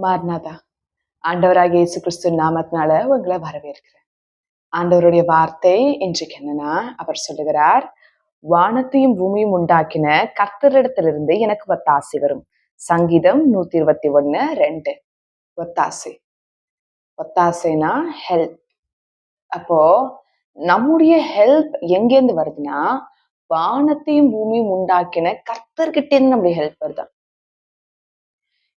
மார்னாதா. ஆண்டவராகிய இயேசு கிறிஸ்து நாமத்தினால உங்களை வரவேற்கிறேன். ஆண்டவருடைய வார்த்தை இன்றைக்கு என்னன்னா, அவர் சொல்லுகிறார், வானத்தையும் பூமியும் உண்டாக்கின கர்த்தரிடத்திலிருந்து எனக்கு ஒத்தாசை வரும். சங்கீதம் 121:2. ஒத்தாசை. ஒத்தாசைனா ஹெல்ப். அப்போ நம்முடைய ஹெல்ப் எங்கேருந்து வருதுன்னா, வானத்தையும் பூமியும் உண்டாக்கின கர்த்தர்கிட்ட இருந்து நம்முடைய ஹெல்ப் வருது.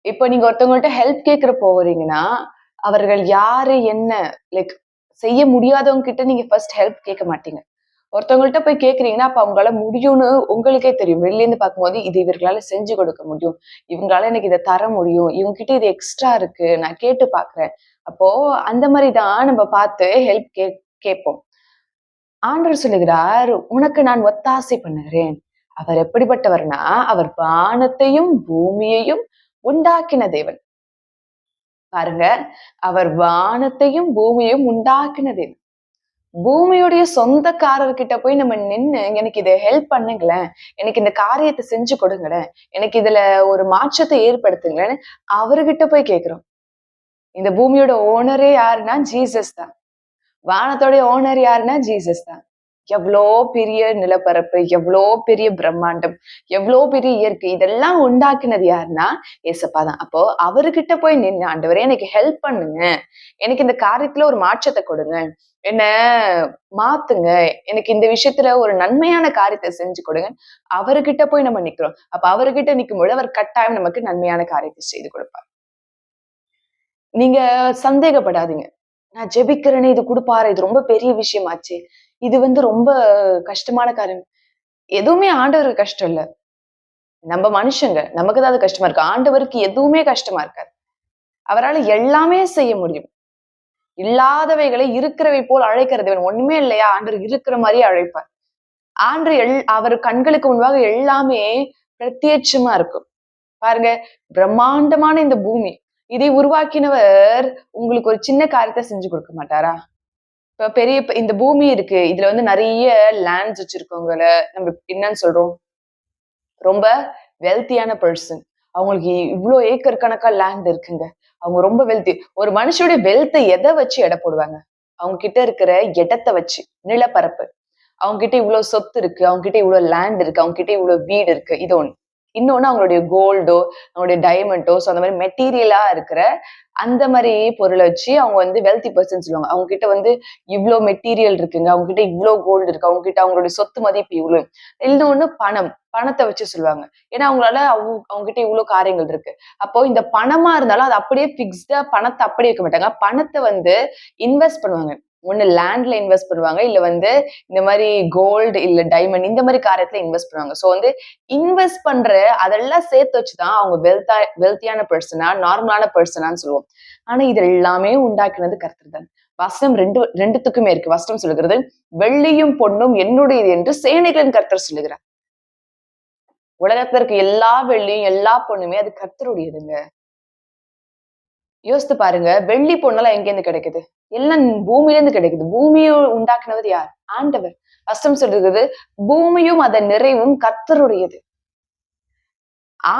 இப்ப நீங்க ஒருத்தவங்கள்ட்ட ஹெல்ப் கேட்கிற போறீங்கன்னா, அவர்கள் யாரு என்ன லைக் செய்ய முடியாதவங்க கிட்ட நீங்க ஃபர்ஸ்ட் ஹெல்ப் கேட்க மாட்டீங்க. ஒருத்தவங்கள்ட்ட போய் கேட்கிறீங்கன்னா, அப்ப அவங்களால முடியும்னு உங்களுக்கே தெரியும். வெளில இருந்து பார்க்கும்போது இது இவர்களால செஞ்சு கொடுக்க முடியும். இவங்களால எனக்கு இத தர முடியும். இவங்க கிட்ட இது எக்ஸ்ட்ரா இருக்கு. நான் கேட்டு பார்க்கிறேன். அப்போ அந்த மாரி தான் நம்ம பார்த்து ஹெல்ப் கேட்போம். ஆண்டவர் சொல்லுகிறார், உனக்கு நான் ஒத்தாசை பண்ணுகிறேன். அவர் எப்படிப்பட்டவர்னா, அவர் வானத்தையும் பூமியையும் உண்டாக்கின தேவன். பாருங்க, அவர் வானத்தையும் பூமியையும் உண்டாக்கின தேவன். பூமியுடைய சொந்தக்காரர்கிட்ட போய் நம்ம நின்னு, எனக்கு இதை ஹெல்ப் பண்ணுங்களேன், எனக்கு இந்த காரியத்தை செஞ்சு கொடுங்களேன், எனக்கு இதுல ஒரு மாற்றத்தை ஏற்படுத்துங்களேன்னு அவர்கிட்ட போய் கேட்கிறோம். இந்த பூமியோட ஓனரே யாருன்னா ஜீசஸ் தான். வானத்தோடைய ஓனர் யாருன்னா ஜீசஸ் தான். எவ்வளோ பெரிய நிலப்பரப்பு, எவ்வளோ பெரிய பிரம்மாண்டம், எவ்வளோ பெரிய இயற்கை, இதெல்லாம் உண்டாக்குனது யாருன்னா ஏசப்பா தான். அப்போ அவர்கிட்ட போய் நின்று, ஆண்டவரே எனக்கு ஹெல்ப் பண்ணுங்க, எனக்கு இந்த காரியத்துல ஒரு மாற்றத்தை கொடுங்க, என்ன மாத்துங்க, எனக்கு இந்த விஷயத்துல ஒரு நன்மையான காரியத்தை செஞ்சு கொடுங்க. அவர்கிட்ட போய் நம்ம நிக்கிறோம். அப்ப அவர்கிட்ட நிற்கும் பொழுது அவர் கட்டாயம் நமக்கு நன்மையான காரியத்தை செய்து கொடுப்பார். நீங்க சந்தேகப்படாதீங்க. நான் ஜெபிக்கிறேனே, இது குடுப்பாரு, இது ரொம்ப பெரிய விஷயமாச்சே, இது ரொம்ப கஷ்டமான காரியம். எதுவுமே ஆண்டவருக்கு கஷ்டம் இல்ல. நம்ம மனுஷங்க, நமக்கு தான் அது கஷ்டமா இருக்கு. ஆண்டவருக்கு எதுவுமே கஷ்டமா இருக்காது. அவரால எல்லாமே செய்ய முடியும். இல்லாதவைகளை இருக்கிறவை போல் அழைக்கிற தேவன். ஒண்ணுமே இல்லையா, ஆண்டவர் இருக்கிற மாதிரியே அழைப்பார். அவர் கண்களுக்கு முன்பாக எல்லாமே பிரத்யட்சமா இருக்கும். பாருங்க, பிரம்மாண்டமான இந்த பூமி, இதை உருவாக்கினவர் உங்களுக்கு ஒரு சின்ன காரியத்தை செஞ்சு கொடுக்க மாட்டாரா? இப்ப இந்த பூமி இருக்கு. இதுல நிறைய லேண்ட்ஸ் வச்சிருக்கவங்கள நம்ம என்னன்னு சொல்றோம்? ரொம்ப வெல்த்தியான பெர்சன். அவங்களுக்கு இவ்ளோ ஏக்கர் கணக்கா லேண்ட் இருக்குங்க. அவங்க ரொம்ப வெல்த்தி. ஒரு மனுஷனுடைய வெல்த்தை எதை வச்சு எடை போடுவாங்க? அவங்க கிட்ட இருக்கிற இடத்தை வச்சு, நிலப்பரப்பு. அவங்க கிட்ட இவ்வளவு சொத்து இருக்கு, அவங்க கிட்ட இவ்வளவு லேண்ட் இருக்கு, அவங்க கிட்ட இவ்வளவு வீடு இருக்கு. இது ஒண்ணு. இன்னொன்னு அவங்களுடைய கோல்டோ, அவங்களுடைய டைமண்டோ, அந்த மாதிரி மெட்டீரியலா இருக்கிற அந்த மாதிரி பொருளை வச்சு அவங்க வெல்த்தி பர்சன் சொல்லுவாங்க. அவங்க கிட்ட இவ்ளோ மெட்டீரியல் இருக்குங்க, அவங்க கிட்ட இவ்ளோ கோல்டு இருக்கு, அவங்க கிட்ட அவங்களுடைய சொத்து மதிப்பு இவ்வளவு. இன்னொன்னு பணம், பணத்தை வச்சு சொல்லுவாங்க. ஏன்னா அவங்களால அவங்க கிட்ட இவ்வளவு காரியங்கள் இருக்கு. அப்போ இந்த பணமா இருந்தாலும் அது அப்படியே பிக்ஸ்டா பணத்தை அப்படியே வைக்க மாட்டாங்க. பணத்தை இன்வெஸ்ட் பண்ணுவாங்க. ஒண்ணு லேண்ட்ல இன்வெஸ்ட் பண்ணுவாங்க, இல்ல இந்த மாதிரி கோல்டு இல்ல டைமண்ட் இந்த மாதிரி காரியத்துல இன்வெஸ்ட் பண்ணுவாங்க. சோ இன்வெஸ்ட் பண்ற அதெல்லாம் சேர்த்து வச்சுதான் அவங்க வெல்த்தியான பர்சனா, நார்மலான பர்சனான்னு சொல்லுவோம். ஆனா இது எல்லாமே உண்டாக்குனது கர்த்தர் தான். வசனம் ரெண்டுத்துக்குமே இருக்கு. வசனம் சொல்லுகிறது, வெள்ளியும் பொன்னும் என்னுடையது என்று சேனைகளின் கர்த்தர் சொல்லுகிறார். உலகத்துல இருக்க எல்லா வெள்ளியும் எல்லா பொண்ணுமே அது கர்த்தருடையதுங்க. யோசித்து பாருங்க, வெள்ளி பொண்ணெல்லாம் எங்க இருந்து கிடைக்குது? எல்லாம் பூமியில இருந்து கிடைக்குது. பூமியை உண்டாக்குனவர் யார்? ஆண்டவர். வசனம் சொல்லுகிறது, பூமியும் அதன் நிறைவும் கர்த்தருடையது.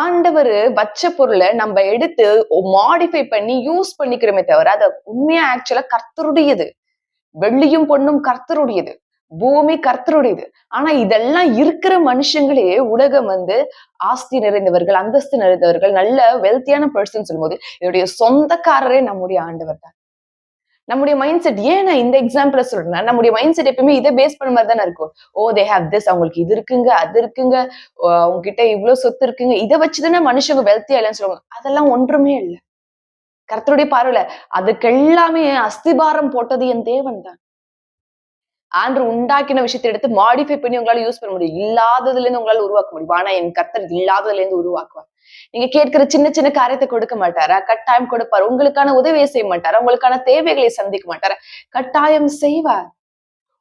ஆண்டவர் வச்ச பொருளை நம்ம எடுத்து மாடிஃபை பண்ணி யூஸ் பண்ணிக்கிறோமே தவிர அது உண்மையா ஆக்சுவலா கர்த்தருடையது. வெள்ளியும் பொண்ணும் கர்த்தருடையது, பூமி கர்த்தருடையது. ஆனா இதெல்லாம் இருக்கிற மனுஷங்களே உலகம் ஆஸ்தி நிறைந்தவர்கள், அந்தஸ்து நிறைந்தவர்கள், நல்ல வெல்த்தியான பர்சன் சொல்லும்போது இதோடைய சொந்தக்காரரே நம்முடைய ஆண்டவர் தான். நம்முடைய மைண்ட் செட், ஏன் நான் இந்த எக்ஸாம்பிள சொல்றேன்னா, நம்முடைய மைண்ட் செட் எப்பயுமே இதை பேஸ் பண்ண மாதிரி தானே இருக்கும். ஓ தே ஹேவ் திஸ், அவங்களுக்கு இது இருக்குங்க, அது இருக்குங்க, அவங்க கிட்ட இவ்வளவு சொத்து இருக்குங்க, இதை வச்சுதானே மனுஷங்க வெல்த்தியா இல்லைன்னு சொல்லுவாங்க. அதெல்லாம் ஒன்றுமே இல்லை. கர்த்தருடைய பார்வையில அதுக்கெல்லாமே அஸ்திபாரம் போட்டது என் தேவன் தான். ஆண்டவர் உண்டாக்கின விஷயத்தை எடுத்து மாடிஃபை பண்ணி உங்களால யூஸ் பண்ண முடியும். இல்லாததுல இருந்து உங்களால உருவாக்க முடியும். ஆனா என் கர்த்தர் இல்லாததுல இருந்து உருவாக்குவார். நீங்க கேட்கிற சின்ன சின்ன காரியத்தை கொடுக்க மாட்டாரா? கட்டாயம் கொடுப்பார். உங்களுக்கான உதவியை செய்ய மாட்டாரா? உங்களுக்கான தேவைகளை சந்திக்க மாட்டாரா? கட்டாயம் செய்வார்.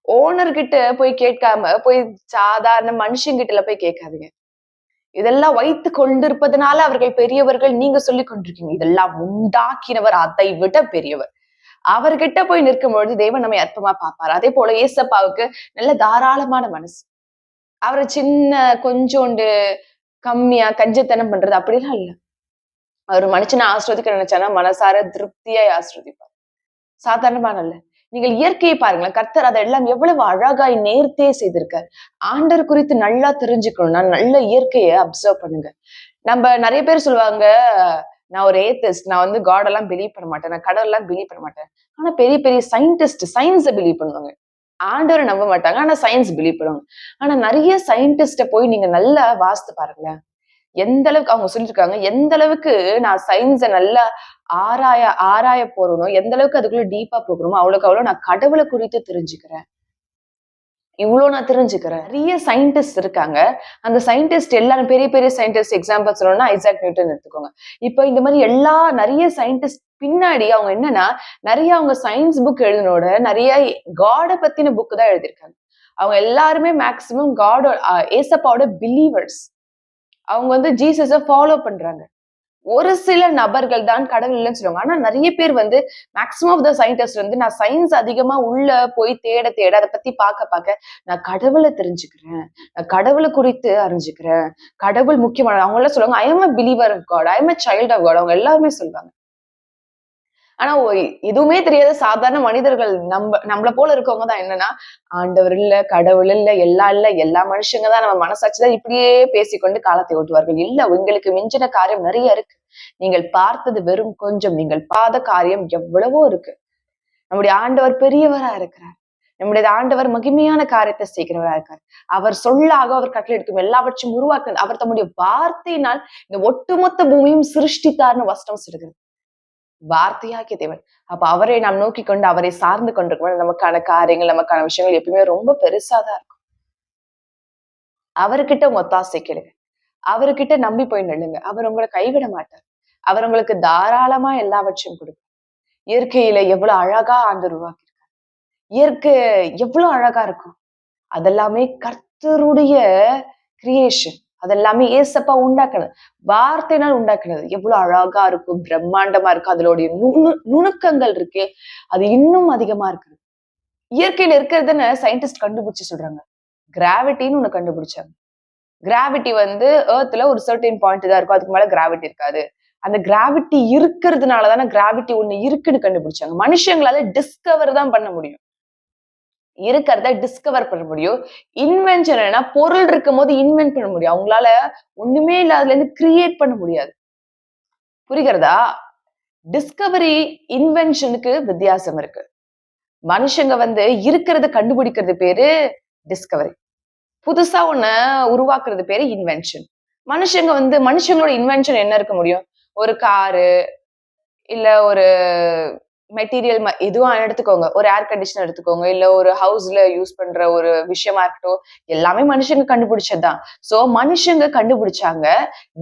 ஓனர் கிட்ட போய் கேட்காம போய் சாதாரண மனுஷங்கிட்ட போய் கேட்காதீங்க. இதெல்லாம் வைத்து கொண்டிருப்பதனால அவர்கள் பெரியவர்கள் நீங்க சொல்லிக் கொண்டிருக்கீங்க. இதெல்லாம் உண்டாக்கினவர் அதை விட பெரியவர். அவர்கிட்ட போய் நிற்கும் பொழுது தேவன் நம்மை அற்பமா பார்ப்பார். அதே போல ஏசப்பாவுக்கு நல்ல தாராளமான மனசு. அவரை சின்ன கொஞ்சோண்டு கம்மியா கஞ்சத்தனம் பண்றது அப்படிலாம் இல்ல. அவர் மனுஷனை ஆஸ்வதிக்க நினைச்சானா மனசார திருப்தியாய் ஆஸ்வதிப்பார். சாதாரணமான இல்ல. நீங்கள் இயற்கையை பாருங்களேன். கர்த்தர் அதெல்லாம் எவ்வளவு அழகாய் நேர்த்தியே செய்திருக்கார். ஆண்டவர் குறித்து நல்லா தெரிஞ்சுக்கணும்னா, நல்ல இயற்கைய அப்சர்வ் பண்ணுங்க. நெறைய பேர் சொல்லுவாங்க, நான் ஒரு ஏத்திஸ்ட். நான் வந்து காட் எல்லாம் பிலீவ் பண்ண மாட்டேன். நான் கடவுள்லாம் பிலீவ் பண்ண மாட்டேன். ஆனா பெரிய பெரிய சயின்டிஸ்ட் சயின்ஸ பிலீவ் பண்ணுவாங்க. ஆண்டவர நம்ப மாட்டாங்க. ஆனா சயின்ஸ் பிலீவ் பண்ணுவாங்க. ஆனா நெறைய சயின்டிஸ்ட்ட போய் நீங்க நல்லா வாஸ்து பாருங்களேன். எந்த அளவுக்கு அவங்க சொல்லியிருக்காங்க, எந்த அளவுக்கு நான் சயின்ஸ நல்லா ஆராய ஆராய போறேனோ, எந்த அளவுக்கு அதுக்குள்ள டீப்பா போகிறோமோ, அவ்வளவுக்கு அவ்வளவு நான் கடவுள குறித்து தெரிஞ்சுக்கிறேன். இவ்ளோ நான் தெரிஞ்சுக்கிறேன். நெறைய சயின்டிஸ்ட் இருக்காங்க. அந்த சயின்டிஸ்ட் எல்லாரும் பெரிய பெரிய சயின்டிஸ்ட் எக்ஸாம்பிள் சொல்லணும்னா ஐசாக் நியூட்டன் எடுத்துக்கோங்க. இப்ப இந்த மாரி நெறைய சயின்டிஸ்ட் பின்னாடி அவங்க என்னன்னா, நெறைய அவங்க சயின்ஸ் புக் எழுதினோட நெறைய காட பத்தின புக் தான் எழுதியிருக்காங்க. அவங்க எல்லாருமே மேக்ஸிமம் ஏசப்பாவோட பிலீவர்ஸ். அவங்க வந்து ஜீசஸ ஃபாலோ பண்றாங்க. ஒரு சில நபர்கள் தான் கடவுள் இல்லைன்னு சொல்லுவாங்க. ஆனா நெறைய பேர் வந்து மேக்ஸிமம் ஆஃப் த சயின்டிஸ்ட் வந்து நான் சயின்ஸ் அதிகமா உள்ள போய் தேட தேட அத பத்தி பாக்க நான் கடவுள தெரிஞ்சுக்கிறேன். நான் கடவுள குறித்து அறிஞ்சுக்கிறேன். கடவுள் முக்கியமானது. அவங்க எல்லாம் சொல்லுவாங்க, I am a believer of God. I am a child of God. அவங்க எல்லாருமே சொல்லுவாங்க. ஆனா எதுவுமே தெரியாத சாதாரண மனிதர்கள் நம்மள போல இருக்கவங்க தான் என்னன்னா, ஆண்டவர் இல்ல, கடவுள் இல்ல, எல்லாம் இல்ல, எல்லா மனுஷங்க தான் நம்ம மனசாட்சி தான் இப்படியே பேசிக்கொண்டு காலத்தை ஓட்டுவார்கள். இல்ல, உங்களுக்கு மிஞ்சின காரியம் நிறைய இருக்கு. நீங்கள் பார்த்தது வெறும் கொஞ்சம். நீங்கள் பார்த்த காரியம் எவ்வளவோ இருக்கு. நம்முடைய ஆண்டவர் பெரியவரா இருக்கிறார். நம்முடைய ஆண்டவர் மகிமையான காரியத்தை செய்கிறவரா இருக்கார். அவர் சொல்லாக அவர் கட்டளையிடும் எல்லாவற்றையும் உருவாக்க அவர் தம்முடைய வார்த்தையினால் இந்த ஒட்டுமொத்த பூமியும் சிருஷ்டித்தார்னு வசனம் சொல்லுகிறது. வார்த்தையாகிய தேவன். அப்ப அவரை நாம் நோக்கி கொண்டு அவரை சார்ந்து கொண்டிருக்கும் நமக்கான காரியங்கள், நமக்கான விஷயங்கள் எப்பயுமே ரொம்ப பெருசா தான் இருக்கும். அவர்கிட்ட உங்க ஒத்தாசை கேளுங்க. அவர்கிட்ட நம்பி போய் நில்லுங்க. அவர் உங்களை கைவிட மாட்டார். அவர் உங்களுக்கு தாராளமா எல்லாவற்றையும் கொடுப்பார். இயற்கையில எவ்வளவு அழகா ஆண்டவர் உருவாக்கியிருக்கார். இயற்கை எவ்வளவு அழகா இருக்கும். அதெல்லாமே கர்த்தருடைய கிரியேஷன். அதெல்லாமே ஏசப்பா உண்டாக்குனது. வார்த்தையினால் உண்டாக்குனது. எவ்வளவு அழகா இருக்கும், பிரம்மாண்டமா இருக்கும். அதனுடைய நுணுக்கங்கள் இருக்கு. அது இன்னும் அதிகமா இருக்கு. இயற்கையில இருக்கிறதுன்னு சயின்டிஸ்ட் கண்டுபிடிச்சு சொல்றாங்க. கிராவிட்டின்னு ஒண்ணு கண்டுபிடிச்சாங்க. கிராவிட்டி வந்து எர்த்ல ஒரு சர்டைன் பாயிண்ட் தான் இருக்கும். அதுக்கு மேல கிராவிட்டி இருக்காது. அந்த கிராவிட்டி இருக்கிறதுனால தானே கிராவிட்டி ஒண்ணு இருக்குன்னு கண்டுபிடிச்சாங்க. மனுஷங்களால டிஸ்கவர் தான் பண்ண முடியும். இருக்கிறத டிஸ்கவர் பண்ண முடியும். இன்வென்ஷன் என்னன்னா பொருள் இருக்கும் போது இன்வென்ட் பண்ண முடியும். அவங்களால ஒண்ணுமே இல்லாததுல இருந்து கிரியேட் பண்ண முடியாது. புரிகிறதா? டிஸ்கவரி இன்வென்ஷனுக்கு வித்தியாசம் இருக்கு. மனுஷங்க வந்து இருக்கிறத கண்டுபிடிக்கிறது பேரு டிஸ்கவரி. புதுசா ஒண்ண உருவாக்குறது பேரு இன்வென்ஷன். மனுஷங்களோட இன்வென்ஷன் என்ன இருக்க முடியும்? ஒரு காரு, இல்ல ஒரு மெட்டீரியல் எதுவும் எடுத்துக்கோங்க. ஒரு ஏர் கண்டிஷனர் எடுத்துக்கோங்க. இல்ல ஒரு ஹவுஸ்ல யூஸ் பண்ற ஒரு விஷயமா இருக்கட்டும். எல்லாமே மனுஷங்க கண்டுபிடிச்சதுதான். சோ மனுஷங்க கண்டுபிடிச்சாங்க.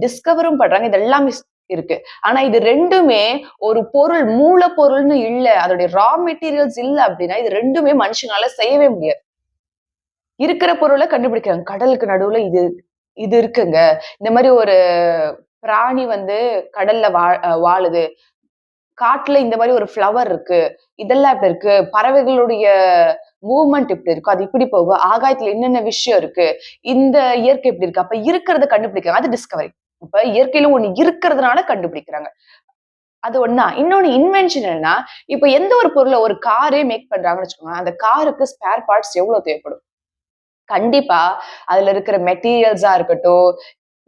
டிஸ்கவரும் பண்றாங்க. இதெல்லாம் இருக்கு. ஆனா இது 2மே ஒரு பொருள், மூலப்பொருள்னு இல்ல. அதோடைய ரா மெட்டீரியல்ஸ் இல்ல அப்படின்னா, இது 2மே மனுஷனால செய்யவே முடியாது. இருக்கிற பொருள கண்டுபிடிக்கிறாங்க. கடலுக்கு நடுவுல இது இது இருக்குங்க. இந்த மாரி ஒரு பிராணி வந்து கடல்ல வாழுது. காட்டுல இந்த மாதிரி ஒரு ஃப்ளவர் இருக்கு. இதெல்லாம் இப்படி இருக்கு. பறவைகளுடைய மூவ்மெண்ட் இப்படி இருக்கு. அது இப்படி போகும். ஆகாயத்துல என்னென்ன விஷயம் இருக்கு. இந்த இயற்கை இப்படி இருக்கு. அப்ப இருக்கிறத கண்டுபிடிக்கிறாங்க. அது டிஸ்கவரி. இப்ப இயற்கையில ஒண்ணு இருக்கிறதுனால கண்டுபிடிக்கிறாங்க. அது ஒண்ணா. இன்னொன்னு இன்வென்ஷன் என்னன்னா, இப்ப எந்த ஒரு பொருள ஒரு காரே மேக் பண்றாங்கன்னு வச்சுக்கோங்க. அந்த காருக்கு ஸ்பேர் பார்ட்ஸ் எவ்வளவு தேவைப்படும்? கண்டிப்பா அதுல இருக்கிற மெட்டீரியல்ஸா இருக்கட்டும்,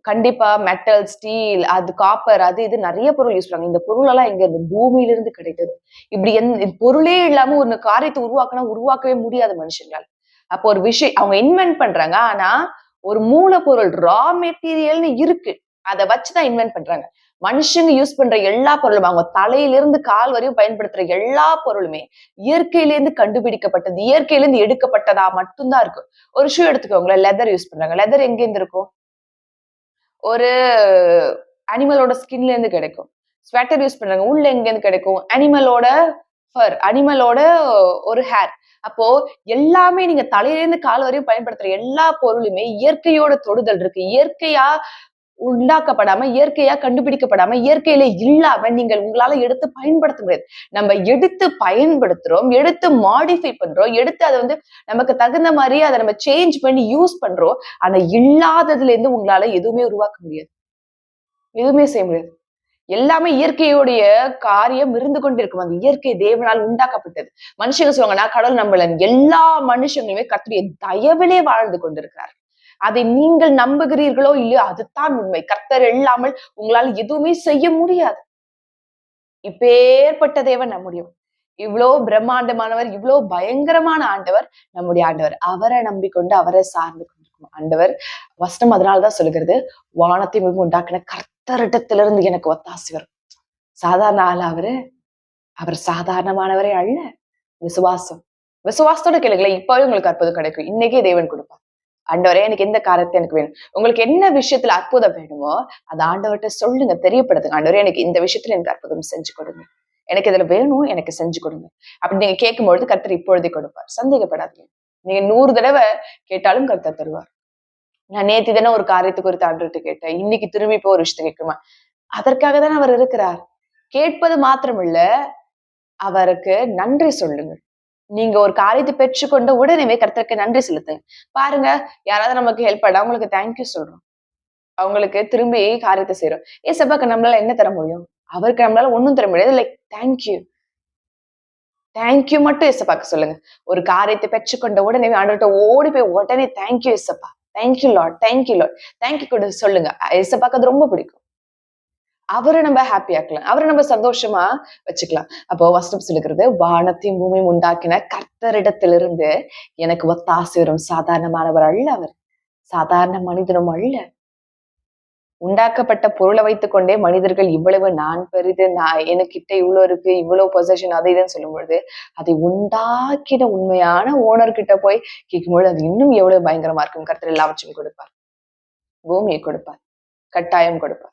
கண்டிப்பா மெட்டல், ஸ்டீல், அது காப்பர், அது இது நெறைய பொருள் யூஸ் பண்றாங்க. இந்த பொருள் எல்லாம் எங்க இருந்து? பூமியிலிருந்து கிடைத்தது. இப்படி பொருளே இல்லாம ஒரு காரியத்தை உருவாக்கவே முடியாது மனுஷங்களால. அப்போ ஒரு விஷயம் அவங்க இன்வென்ட் பண்றாங்க. ஆனா ஒரு மூலப்பொருள் ரா மெட்டீரியல்னு இருக்கு. அத வச்சுதான் இன்வென்ட் பண்றாங்க. மனுஷங்க யூஸ் பண்ற எல்லா பொருளும் அவங்க தலையிலிருந்து கால் வரையும் பயன்படுத்துற எல்லா பொருளுமே இயற்கையிலேருந்து கண்டுபிடிக்கப்பட்டது. இயற்கையிலேருந்து எடுக்கப்பட்டதா மட்டும்தான் இருக்கு. ஒரு ஷூ எடுத்துக்கோங்களேன். லெதர் யூஸ் பண்றாங்க. லெதர் எங்க இருந்து இருக்கும்? ஒரு அனிமலோட ஸ்கின்ல இருந்து கிடைக்கும். ஸ்வெட்டர் யூஸ் பண்றாங்க. உள்ள எங்க இருந்து கிடைக்கும்? அனிமலோட ஃபர், அனிமலோட ஒரு ஹேர். அப்போ எல்லாமே நீங்க தலையில இருந்து கால் வரையும் பயன்படுத்துற எல்லா பொருளுமே இயற்கையோட தொடுதல் இருக்கு. இயற்கையா உண்டாக்கப்படாம, இயற்கையா கண்டுபிடிக்கப்படாம, இயற்கையில இல்லாம நீங்கள் உங்களால எடுத்து பயன்படுத்த முடியாது. நம்ம எடுத்து பயன்படுத்துறோம், எடுத்து மாடிஃபை பண்றோம், எடுத்து அத வந்து நமக்கு தகுந்த மாரி அத நம்ம சேஞ்ச் பண்ணி யூஸ் பண்றோம். ஆனா இல்லாததுல இருந்து உங்களால எதுவுமே உருவாக்க முடியாது. எதுவுமே செய்ய முடியாது. எல்லாமே இயற்கையுடைய காரியம் இருந்து கொண்டிருக்கும். அந்த இயற்கை தேவனால் உண்டாக்கப்பட்டது. மனுஷங்க சொல்லுவாங்க, நான் கடவுள் நம்பல. எல்லா மனுஷங்களுமே கர்த்தருடைய தயவிலே வாழ்ந்து கொண்டிருக்கிறார். அதை நீங்கள் நம்புகிறீர்களோ இல்லையோ, அதுதான் உண்மை. கர்த்தர் இல்லாமல் உங்களால் எதுவுமே செய்ய முடியாது. இப்பேற்பட்ட தேவன் நம்முடைய இவ்வளோ பிரம்மாண்டமானவர், இவ்வளோ பயங்கரமான ஆண்டவர் நம்முடைய ஆண்டவர். அவரை நம்பிக்கொண்டு அவரை சார்ந்து கொண்டிருக்கும் ஆண்டவர். வசனம் அதனாலதான் சொல்லுகிறது, வானத்தை பூமி உண்டாக்கின கர்த்தரிடத்திலிருந்து எனக்கு ஒத்தாசி வரும். சாதாரண ஆள் அவரு, அவர் சாதாரணமானவரே அல்ல. விசுவாசம், விசுவாசத்தோட கேளுங்களேன், இப்பவே உங்களுக்கு அற்புதம் கிடைக்கும். இன்னைக்கே தேவன் கொடுப்பார். ஆண்டவரே எனக்கு எந்த காரியத்தை எனக்கு வேணும். உங்களுக்கு என்ன விஷயத்துல அற்புதம் வேணுமோ அது ஆண்டவர்கிட்ட சொல்லுங்க, தெரியப்படுத்துங்க. ஆண்டவரே எனக்கு இந்த விஷயத்துல எனக்கு அற்புதம் செஞ்சு கொடுங்க, எனக்கு இதுல வேணும், எனக்கு செஞ்சு கொடுங்க. அப்படி நீங்க கேட்கும்பொழுது கர்த்தர் இப்பொழுதே கொடுப்பார். சந்தேகப்படாதீங்க. நீங்க 100 தடவை கேட்டாலும் கர்த்தர் தருவார். நான் நேத்து தானே ஒரு காரியத்தை குறித்து ஆண்டவர்கிட்ட கேட்டேன், இன்னைக்கு திரும்பி போய் ஒரு விஷயத்தை கேட்குமா? அதற்காக தான் அவர் இருக்கிறார். கேட்பது மாத்திரமில்ல, அவருக்கு நன்றி சொல்லுங்க. நீங்க ஒரு காரியத்தை பெற்றுக்கொண்ட உடனே கர்த்தருக்கு நன்றி செலுத்துங்க. பாருங்க, யாராவது நமக்கு ஹெல்ப் பண்ணா அவங்களுக்கு தேங்க்யூ சொல்றோம். அவங்களுக்கு திரும்பி காரியத்தை செய்றோம். ஏசப்பாக்கு நம்மளால என்ன தர முடியும்? அவருக்கு நம்மளால ஒண்ணும் தர முடியாது. Like thank you. தேங்க்யூ மட்டும் ஏசப்பாக்கு சொல்லுங்க. ஒரு காரியத்தை பெற்றுக்கொண்ட உடனே ஆண்டவர்ட்ட ஓடி போய் உடனே தேங்க்யூ ஏசப்பா. Thank you Lord, thank you Lord. Thank you கூட சொல்லுங்க. ஏசப்பாக்கு அது ரொம்ப பிடிக்கும். அவரை நம்ம ஹாப்பி ஆக்கலாம். அவரை நம்ம சந்தோஷமா வச்சுக்கலாம். அப்போ வசனம் சொல்லுகிறது, வானத்தையும் பூமியும் உண்டாக்கின கர்த்தரிடத்திலிருந்து எனக்கு ஒத்தாசை வரும். சாதாரணமானவர் அல்ல அவர். சாதாரண மனிதனும் அல்ல. உண்டாக்கப்பட்ட பொருளை வைத்துக் கொண்டே மனிதர்கள் இவ்வளவு நான் பெரிது, நான் எனக்கிட்ட இவ்வளவு இருக்கு, இவ்வளவு பொசிஷன், அதை இதுன்னு சொல்லும் பொழுது, அதை உண்டாக்கின உண்மையான ஓனர் கிட்ட போய் கேட்கும்பொழுது அது இன்னும் எவ்வளவு பயங்கரமா இருக்கும். கர்த்தர் எல்லாவற்றையும் கொடுப்பார். பூமியை கொடுப்பார். கட்டாயம் கொடுப்பார்.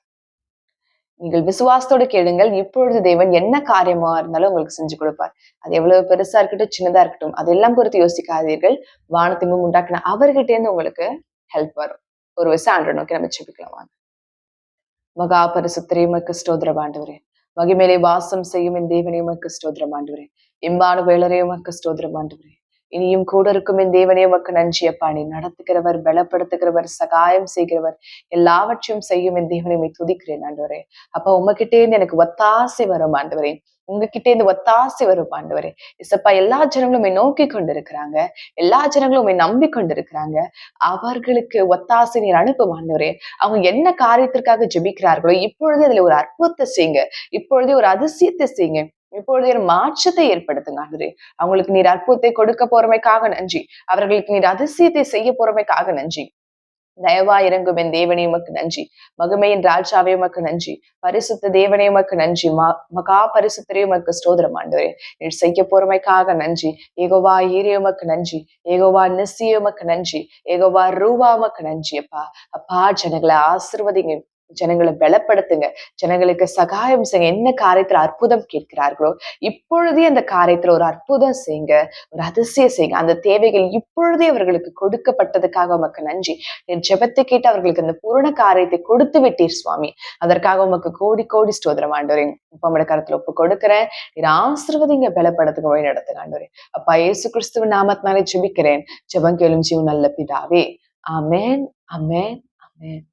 நீங்கள் விசுவாசத்தோடு கேளுங்கள். இப்பொழுது தேவன் என்ன காரியமா இருந்தாலும் உங்களுக்கு செஞ்சு கொடுப்பார். அது எவ்வளவு பெருசா இருக்கட்டும், சின்னதா இருக்கட்டும், அதெல்லாம் குறித்து யோசிக்காதீர்கள். வானத்தையும் உண்டாக்கின அவர்கிட்ட இருந்து உங்களுக்கு ஹெல்ப் வரும். ஒரு விஷயம் ஆண்டவரை நோக்கி நம்ம ஜெபிக்கலாம் வாங்க. மகா பரிசுத்தரே உமக்கு ஸ்தோத்திரம் ஆண்டவரே. மகிமையிலே வாசம் செய்யும் என் தேவனே உமக்கு ஸ்தோத்திரம் ஆண்டவரே. இம்மானுவேலரே உமக்கு ஸ்தோத்திரம் ஆண்டவரே. இனியும் கூட இருக்கும் என் தேவனே உமக்கு நன்றி அப்பா. நீ நடத்துகிறவர், பலப்படுத்துகிறவர், சகாயம் செய்கிறவர், எல்லாவற்றையும் செய்யும் என் தேவனை உம்மை துதிக்கிறேன் ஆண்டவரே. அப்பா உமக்கிட்டே இருந்து எனக்கு ஒத்தாசை வரும் ஆண்டவரே. உங்ககிட்ட இருந்து ஒத்தாசை வரும் ஆண்டவரே. இசப்பா எல்லா ஜனங்களும் உம்மை நோக்கி கொண்டிருக்கிறாங்க. எல்லா ஜனங்களும் உம்மை நம்பி கொண்டிருக்கிறாங்க. அவர்களுக்கு ஒத்தாசை நீர் அனுப்பும் ஆண்டவரே. அவங்க என்ன காரியத்திற்காக ஜெபிக்கிறார்களோ இப்பொழுதே அதுல ஒரு அற்புதத்தை செய்யுங்க. இப்பொழுதே ஒரு அதிசயத்தை செய்யுங்க. இப்பொழுதே ஒரு மாற்றத்தை ஏற்படுத்துங்க ஆண்டவரே. அவங்களுக்கு நீர் அற்புதத்தை கொடுக்க போறமைக்காக நன்றி. அவர்களுக்கு நீர் அதிசயத்தை செய்ய போறமைக்காக நன்றி. தயவா இறங்கும் என் தேவனே உமக்கு நன்றி. மகிமையின் ராஜாவே உமக்கு நன்றி. பரிசுத்த தேவனே உமக்கு நன்றி. மகா பரிசுத்தரே உமக்கு ஸ்தோத்திரம் ஆண்டவரே. நீர் செய்ய போறமைக்காக நன்றி. ஏகோவா ஈரே உமக்கு நன்றி. ஏகோவா நிஸ்ஸி உமக்கு நன்றி. ஏகோவா ரூவா உமக்கு நன்றி அப்பா. அப்பா ஜனங்களை ஆசீர்வதிங்க. ஜனங்களை பலப்படுத்துங்க. ஜனங்களுக்கு சகாயம் செய்யுங்க. என்ன காரியத்துல அற்புதம் கேட்கிறார்களோ இப்பொழுதே அந்த காரியத்துல ஒரு அற்புதம் செய்யுங்க. ஒரு அதிசயம் செய்யுங்க. அந்த தேவைகள் இப்பொழுதே அவர்களுக்கு கொடுக்கப்பட்டதுக்காக உமக்கு நன்றி. என் ஜெபத்தை கேட்டு அவர்களுக்கு அந்த பூரண காரியத்தை கொடுத்து விட்டீர் சுவாமி. அதற்காக உமக்கு கோடி கோடி ஸ்தோத்திரம் ஆண்டவரே. இப்ப உம்முடைய கருத்துல ஒப்பு கொடுக்கிறேன். நீர் ஆசீர்வதிங்க, பலப்படுத்துங்க, வழி நடத்துங்க ஆண்டவரே. அப்பா இயேசு கிறிஸ்துவின் நாமத்தினாலே ஜெபிக்கிறேன். ஜெபம் கேளும் ஜீவன் நல்ல பிதாவே. ஆமென், ஆமென், ஆமென்.